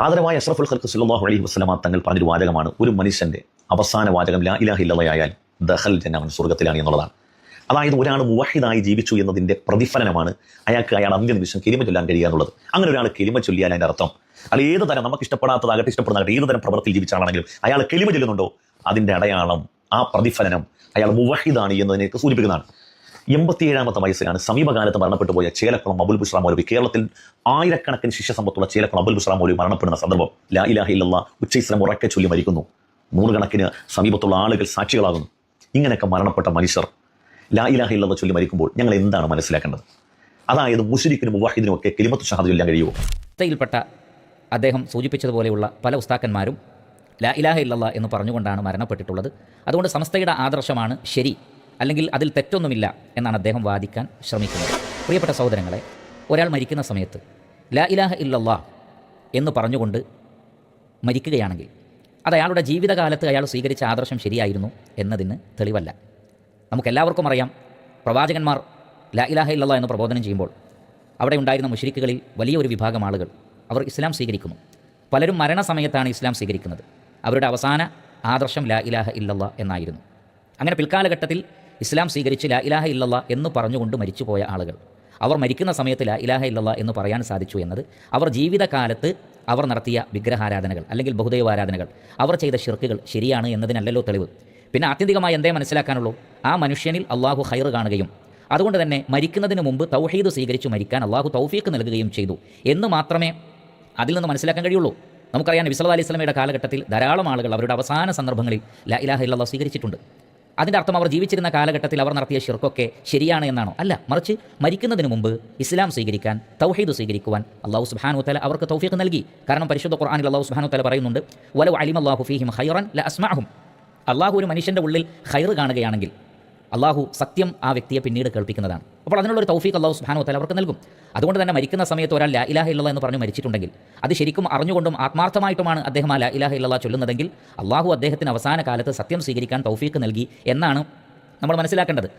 ആദരവായ അഷ്റഫുൽ ഖൽഖ് സല്ലല്ലാഹു അലൈഹി വസല്ലമ തങ്ങൾ പറഞ്ഞൊരു വാചകമാണ്, ഒരു മനുഷ്യന്റെ അവസാന വാചകം ലാ ഇലാഹ ഇല്ലല്ലാഹ് ദഖൽ ജന്ന, അവൻ സ്വർഗ്ഗത്തിലാണ് എന്നുള്ളതാണ്. അതായത് ഒരാൾ മുവഹിദായി ജീവിച്ചു എന്നതിന്റെ പ്രതിഫലനമാണ് അയാൾക്ക് അയാൾ അന്ത്യനിമിഷം കെലിമ ചൊല്ലാൻ കഴിയുക എന്നുള്ളത്. അങ്ങനെ ഒരാൾ കെലിമ ചൊല്ലിയാൽ അതിന്റെ അർത്ഥം അയാൾ ഏത് തരം നമുക്ക് ഇഷ്ടപ്പെടാത്തതാകട്ടെ ഇഷ്ടപ്പെടുന്നതാകട്ടെ ഏത് തരം പ്രവൃത്തിയിൽ ജീവിച്ച ആളാണെങ്കിലും അയാൾ കെലിമ ചൊല്ലുന്നുണ്ടോ അതിന്റെ അടയാളം, ആ പ്രതിഫലനം അയാൾ മുവഹിദാണ് എന്നതിനെ സൂചിപ്പിക്കുന്നതാണ്. 87-ാമത്തെ വയസ്സിലാണ് സമീപകാലത്ത് മരണപ്പെട്ടു പോയ ചേലക്കുളം അബുൽ ബുഷ്ര മൗലവി. കേരളത്തിൽ ആയിരക്കണക്കിന് ശിഷ്യ സമ്പത്തുള്ള ചേലക്കുളം അബുൽ ബുഷ്ര മൗലവി മരണപ്പെടുന്ന സന്ദർഭം ലാ ഇലാഹ ഇല്ലല്ലാഹ് ഉച്ചൈസ്ലം ഉറക്കെ ചൊല്ലി മരിക്കുന്നു. നൂറുകണക്കിന് സമീപത്തുള്ള ആളുകൾ സാക്ഷികളാകുന്നു. ഇങ്ങനെയൊക്കെ മരണപ്പെട്ട മനുഷ്യർ ലാ ഇലാഹ ഇല്ലല്ലാഹ് ചൊല്ലി മരിക്കുമ്പോൾ ഞങ്ങൾ എന്താണ് മനസ്സിലാക്കേണ്ടത്? അതായത് മുശ്രിക്കിനും മുവഹിദിനും ഒക്കെ കലിമത്തു ഷഹാദ ചൊല്ലാൻ കഴിയുമോ? യിൽപ്പെട്ട അദ്ദേഹം സൂചിപ്പിച്ചതുപോലെയുള്ള പല ഉസ്താക്കന്മാരും ലാ ഇലാഹ ഇല്ലല്ലാഹ് എന്ന് പറഞ്ഞുകൊണ്ടാണ് മരണപ്പെട്ടിട്ടുള്ളത്. അതുകൊണ്ട് സമസ്തയുടെ ആദർശമാണ് ശരി, അല്ലെങ്കിൽ അതിൽ തെറ്റൊന്നുമില്ല എന്നാണ് അദ്ദേഹം വാദിക്കാൻ ശ്രമിക്കുന്നത്. പ്രിയപ്പെട്ട സഹോദരങ്ങളെ, ഒരാൾ മരിക്കുന്ന സമയത്ത് ലാ ഇലാഹ ഇല്ലല്ലാഹ് എന്ന് പറഞ്ഞുകൊണ്ട് മരിക്കുകയാണെങ്കിൽ അത് അയാളുടെ ജീവിതകാലത്ത് അയാൾ സ്വീകരിച്ച ആദർശം ശരിയായിരുന്നു എന്നതിന് തെളിവല്ല. നമുക്കെല്ലാവർക്കും അറിയാം, പ്രവാചകന്മാർ ലാ ഇലാഹ ഇല്ലല്ലാഹ് എന്ന് പ്രബോധനം ചെയ്യുമ്പോൾ അവിടെ ഉണ്ടായിരുന്ന മുശ്രിക്കുകളിൽ വലിയൊരു വിഭാഗം ആളുകൾ അവർ ഇസ്ലാം സ്വീകരിക്കുന്നു. പലരും മരണസമയത്താണ് ഇസ്ലാം സ്വീകരിക്കുന്നത്. അവരുടെ അവസാന ആദർശം ലാ ഇലാഹ ഇല്ലല്ലാഹ് എന്നായിരുന്നു. അങ്ങനെ പിൽക്കാലഘട്ടത്തിൽ ഇസ്ലാം സ്വീകരിച്ച് ലാ ഇലാഹ ഇല്ലല്ലാഹ് എന്ന് പറഞ്ഞുകൊണ്ട് മരിച്ചുപോയ ആളുകൾ അവർ മരിക്കുന്ന സമയത്ത് ലാ ഇലാഹ ഇല്ലല്ലാഹ് എന്ന് പറയാൻ സാധിച്ചു എന്നത് അവർ ജീവിതകാലത്ത് അവർ നടത്തിയ വിഗ്രഹാരാധനകൾ അല്ലെങ്കിൽ ബഹുദൈവാരാധനകൾ, അവർ ചെയ്ത ശിർക്കുകൾ ശരിയാണ് എന്നതിനല്ലല്ലോ തെളിവ്. പിന്നെ ആത്യന്തികമായി എന്തേ മനസ്സിലാക്കാനുള്ളൂ? ആ മനുഷ്യനിൽ അള്ളാഹു ഖൈർ കാണുകയും അതുകൊണ്ട് തന്നെ മരിക്കുന്നതിന് മുമ്പ് തൗഹീദ് സ്വീകരിച്ച് മരിക്കാൻ അള്ളാഹു തൗഫീഖ് നൽകുകയും ചെയ്തു എന്ന് മാത്രമേ അതിൽ നിന്ന് മനസ്സിലാക്കാൻ കഴിയുള്ളൂ. നമുക്കറിയാം, നബി സല്ലല്ലാഹു അലൈഹി വസല്ലമയുടെ കാലഘട്ടത്തിൽ ധാരാളം ആളുകൾ അവരുടെ അവസാന സന്ദർഭങ്ങളിൽ ലാ ഇലാഹ ഇല്ലല്ലാഹ് സ്വീകരിച്ചിട്ടുണ്ട്. അതിൻ്റെ അർത്ഥം അവർ ജീവിച്ചിരുന്ന കാലഘട്ടത്തിൽ അവർ നടത്തിയ ശിർക്കൊക്കെ ശരിയാണ് എന്നാണോ? അല്ല, മറിച്ച് മരിക്കുന്നതിന് മുമ്പ് ഇസ്ലാം സ്വീകരിക്കാൻ, തൗഹീദ് സ്വീകരിക്കുവാൻ അല്ലാഹു സുബ്ഹാനഹു വതആല അവർക്ക് തൗഫീഖ് നൽകി. കാരണം പരിശുദ്ധ ഖുർആനിൽ അല്ലാഹു സുബ്ഹാനഹു വതആല പറയുന്നുണ്ട്, വലൗ അലിമല്ലാഹു ഫീഹിം ഖൈറൻ ലഅസ്മഅഹും. അള്ളാഹു ഒരു മനുഷ്യൻ്റെ ഉള്ളിൽ ഖൈർ കാണുകയാണെങ്കിൽ അള്ളാഹു സത്യം ആ വ്യക്തിയെ പിന്നീട് കേൾപ്പിക്കുന്നതാണ്. അപ്പോൾ അതിനുള്ളൊരു തൗഫീഖ് അല്ലാഹു സുബ്ഹാനഹു വതആല അവർക്ക് നൽകും. അതുകൊണ്ട് തന്നെ മരിക്കുന്ന സമയത്ത് ഒരാൾ ലാ ഇലാഹ ഇല്ലല്ലാഹ് എന്ന് പറഞ്ഞ് മരിച്ചിട്ടുണ്ടെങ്കിൽ അത് ശരിക്കും അറിഞ്ഞുകൊണ്ടും ആത്മാർത്ഥമായിട്ടുമാണ് അദ്ദേഹം ആ ലാ ഇലാഹ ഇല്ലല്ലാഹ് ചൊല്ലുന്നതെങ്കിൽ അള്ളാഹു അദ്ദേഹത്തിന് അവസാന കാലത്ത് സത്യം സ്വീകരിക്കാൻ തൗഫീഖ് നൽകി എന്നാണ് നമ്മൾ മനസ്സിലാക്കേണ്ടത്.